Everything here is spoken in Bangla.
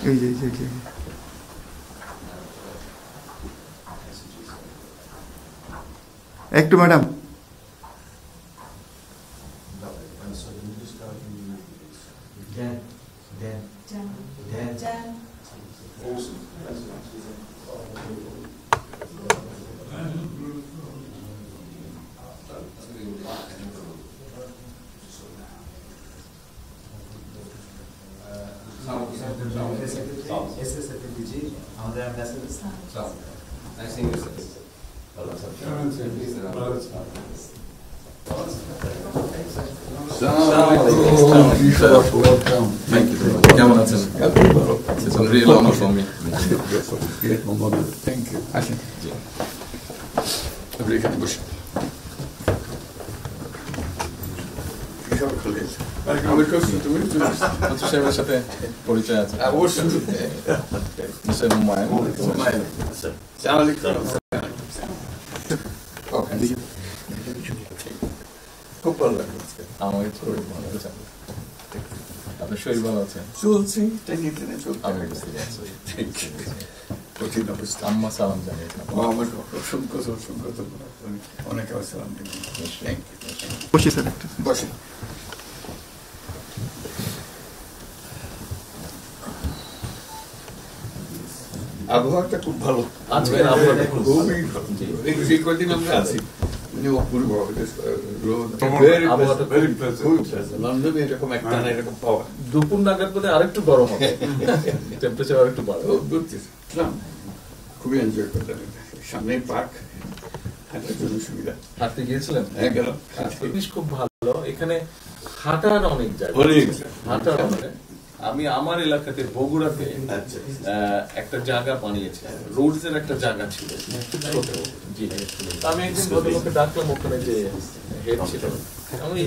এই যে এই যে একটু madam Thank you. It's a real honor for me. Great moment. Thank you. এখানে বসে সাহেবের সাথে পরিচয় আছে অবশ্যই খুব ভালো লাগলো আমাকে শরীর ভালো আছে আপনার শরীর ভালো আছে চলছি টেনে টেনে চলছে আমি বুঝতে পারছি কঠিন অবস্থা আম্মা সালাম জানিয়েছেন আমাকে অসংখ্য অনেকে সালাম বসি স্যার একটু বসে আবহাওয়াটা খুব ভালো আজকের আবহাওয়াটা খুবই ভালো এই কদিন আমরা আছি অপূর্ব লন্ডনে এরকম একটা না এরকম পাওয়া দুপুর নাগাদ বোধহয় আরেকটু গরম হবে টেম্পারেচার আরেকটু বাড়বে খুবই এনজয় করলাম সামনে পার্ক হাঁটার জন্য সুবিধা হাঁটতে গিয়েছিলেন হ্যাঁ গেলাম জিনিস খুব ভালো এখানে হাঁটার অনেক জায়গা হাঁটার অনেক আমি আমার এলাকাতে বগুড়াতে একটা জায়গা বানিয়েছি রোডস এর একটা জায়গা ছিল জি আমি একদিন ভদ্রলোককে ডাকলাম ওখানে যে হেড ছিল আমি